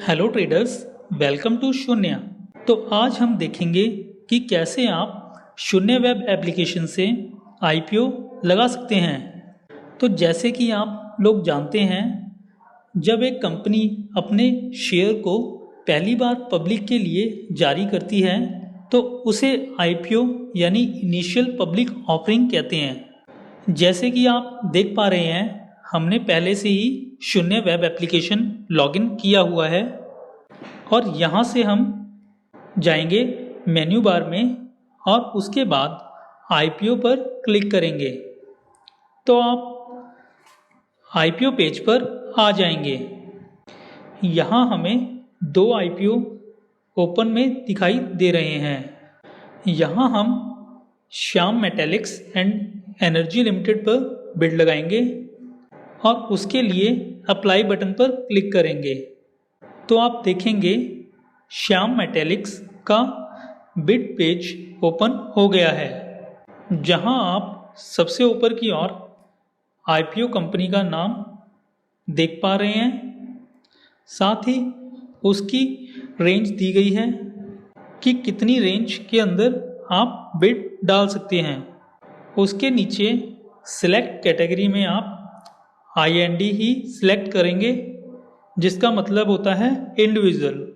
Hello traders, welcome to शून्य। तो आज हम देखेंगे कि कैसे आप शून्य वेब एप्लीकेशन से आईपीओ लगा सकते हैं। तो जैसे कि आप लोग जानते हैं, जब एक कंपनी अपने शेयर को पहली बार पब्लिक के लिए जारी करती है तो उसे आईपीओ यानी इनिशियल पब्लिक ऑफरिंग कहते हैं। जैसे कि आप देख पा रहे हैं, हमने पहले से ही शून्य वेब एप्लीकेशन लॉगिन किया हुआ है और यहाँ से हम जाएंगे मेन्यू बार में और उसके बाद आईपीओ पर क्लिक करेंगे तो आप आईपीओ पेज पर आ जाएंगे। यहाँ हमें दो आईपीओ ओपन में दिखाई दे रहे हैं। यहाँ हम Shyam Metalics and Energy Limited पर बिड लगाएंगे और उसके लिए अप्लाई बटन पर क्लिक करेंगे तो आप देखेंगे श्याम मेटालिक्स का बिड पेज ओपन हो गया है, जहां आप सबसे ऊपर की ओर आईपीओ कंपनी का नाम देख पा रहे हैं। साथ ही उसकी रेंज दी गई है कि कितनी रेंज के अंदर आप बिड डाल सकते हैं। उसके नीचे सिलेक्ट कैटेगरी में आप आईएनडी ही सिलेक्ट करेंगे, जिसका मतलब होता है इंडिविजुअल।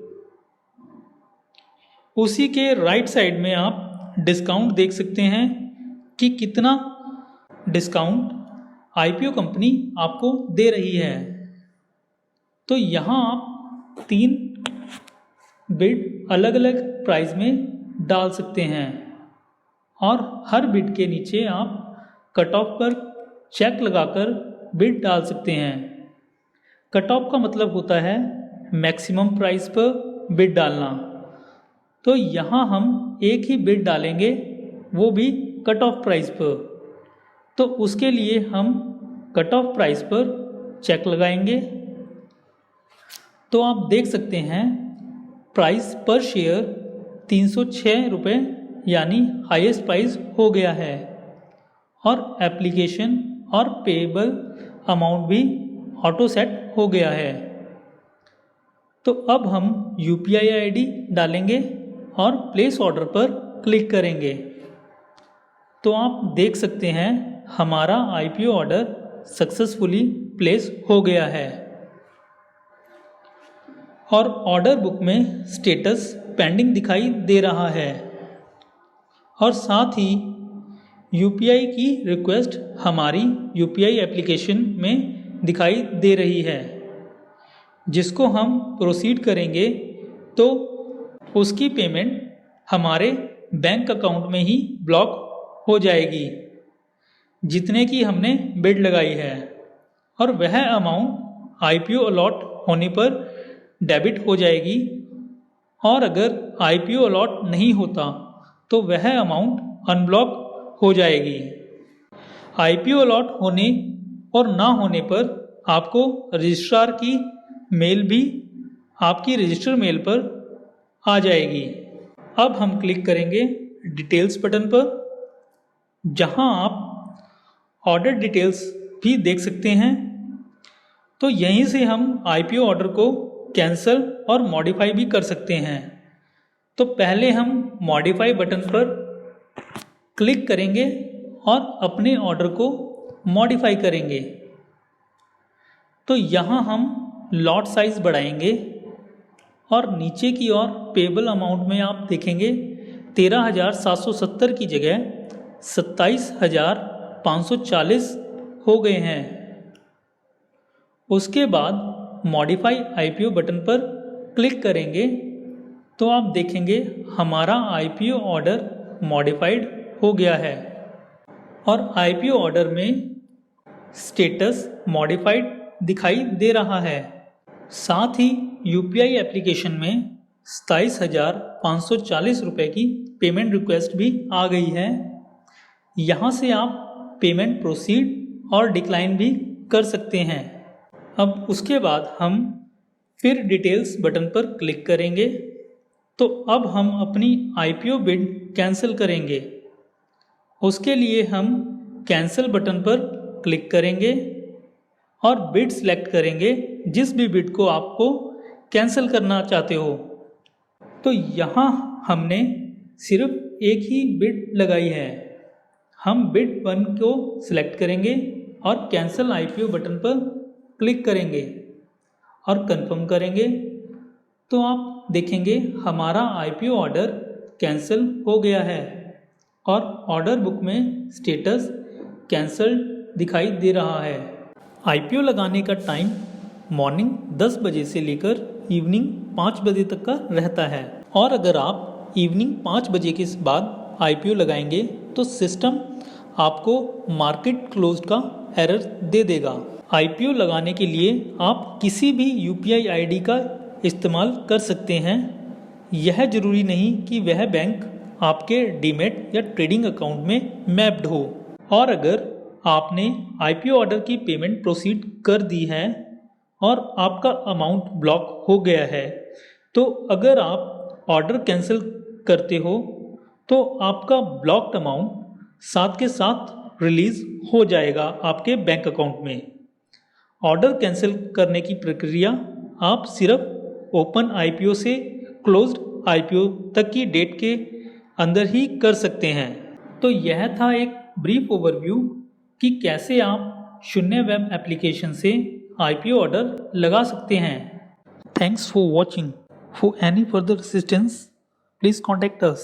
उसी के राइट साइड में आप डिस्काउंट देख सकते हैं कि कितना डिस्काउंट आईपीओ कंपनी आपको दे रही है। तो यहाँ आप 3 बिड अलग अलग प्राइस में डाल सकते हैं और हर बिड के नीचे आप कट ऑफ पर चेक लगाकर बिड डाल सकते हैं। कट ऑफ का मतलब होता है मैक्सिमम प्राइस पर बिड डालना। तो यहाँ हम एक ही बिड डालेंगे, वो भी कट ऑफ प्राइस पर। तो उसके लिए हम कट ऑफ प्राइस पर चेक लगाएंगे तो आप देख सकते हैं प्राइस पर शेयर 306 रुपये यानी हाईएस्ट प्राइस हो गया है और एप्लीकेशन और पेएबल अमाउंट भी ऑटो सेट हो गया है। तो अब हम यूपीआई आईडी डालेंगे और प्लेस ऑर्डर पर क्लिक करेंगे तो आप देख सकते हैं हमारा आईपीओ ऑर्डर सक्सेसफुली प्लेस हो गया है और ऑर्डर बुक में स्टेटस पेंडिंग दिखाई दे रहा है और साथ ही यूपीआई की रिक्वेस्ट हमारी यूपीआई एप्लीकेशन में दिखाई दे रही है, जिसको हम प्रोसीड करेंगे तो उसकी पेमेंट हमारे बैंक अकाउंट में ही ब्लॉक हो जाएगी जितने की हमने बिड लगाई है, और वह अमाउंट आईपीओ अलॉट होने पर डेबिट हो जाएगी। और अगर आईपीओ अलॉट नहीं होता तो वह अमाउंट अनब्लॉक हो जाएगी। आईपीओ अलॉट होने और ना होने पर आपको रजिस्ट्रार की मेल भी आपकी रजिस्टर मेल पर आ जाएगी। अब हम क्लिक करेंगे डिटेल्स बटन पर, जहां आप ऑर्डर डिटेल्स भी देख सकते हैं। तो यहीं से हम आईपीओ ऑर्डर को कैंसिल और मॉडिफाई भी कर सकते हैं। तो पहले हम मॉडिफाई बटन पर क्लिक करेंगे और अपने ऑर्डर को मॉडिफाई करेंगे। तो यहाँ हम लॉट साइज बढ़ाएंगे और नीचे की ओर पेबल अमाउंट में आप देखेंगे 13,770 की जगह 27,540 हो गए हैं। उसके बाद मॉडिफाई आईपीओ बटन पर क्लिक करेंगे तो आप देखेंगे हमारा आईपीओ ऑर्डर मॉडिफाइड हो गया है और आईपीओ ऑर्डर में स्टेटस मॉडिफाइड दिखाई दे रहा है। साथ ही यूपीआई एप्लीकेशन में 27,540 रुपये की पेमेंट रिक्वेस्ट भी आ गई है। यहाँ से आप पेमेंट प्रोसीड और डिक्लाइन भी कर सकते हैं। अब उसके बाद हम फिर डिटेल्स बटन पर क्लिक करेंगे तो अब हम अपनी आईपीओ बिड कैंसिल करेंगे। उसके लिए हम कैंसिल बटन पर क्लिक करेंगे और बिड सिलेक्ट करेंगे जिस भी बिड को आपको कैंसिल करना चाहते हो। तो यहाँ हमने सिर्फ एक ही बिड लगाई है। हम बिड 1 को सिलेक्ट करेंगे और कैंसिल आईपीओ बटन पर क्लिक करेंगे और कंफर्म करेंगे। तो आप देखेंगे हमारा आईपीओ ऑर्डर कैंसिल हो गया है और ऑर्डर बुक में स्टेटस कैंसल्ड दिखाई दे रहा है। आईपीओ लगाने का टाइम मॉर्निंग 10 बजे से लेकर इवनिंग 5 बजे तक का रहता है और अगर आप इवनिंग 5 बजे के बाद आईपीओ लगाएंगे तो सिस्टम आपको मार्केट क्लोज का एरर दे देगा। आईपीओ लगाने के लिए आप किसी भी यूपीआई आईडी का इस्तेमाल कर सकते हैं। यह जरूरी नहीं कि वह बैंक आपके डीमैट या ट्रेडिंग अकाउंट में मैप्ड हो। और अगर आपने आईपीओ ऑर्डर की पेमेंट प्रोसीड कर दी है और आपका अमाउंट ब्लॉक हो गया है, तो अगर आप ऑर्डर कैंसिल करते हो तो आपका ब्लॉक्ड अमाउंट साथ के साथ रिलीज हो जाएगा आपके बैंक अकाउंट में। ऑर्डर कैंसिल करने की प्रक्रिया आप सिर्फ ओपन आईपीओ से क्लोज्ड आईपीओ तक की डेट के अंदर ही कर सकते हैं। तो यह था एक ब्रीफ ओवरव्यू कि कैसे आप शून्य वेब एप्लीकेशन से आईपीओ ऑर्डर लगा सकते हैं। Thanks for watching. For any further assistance please contact us.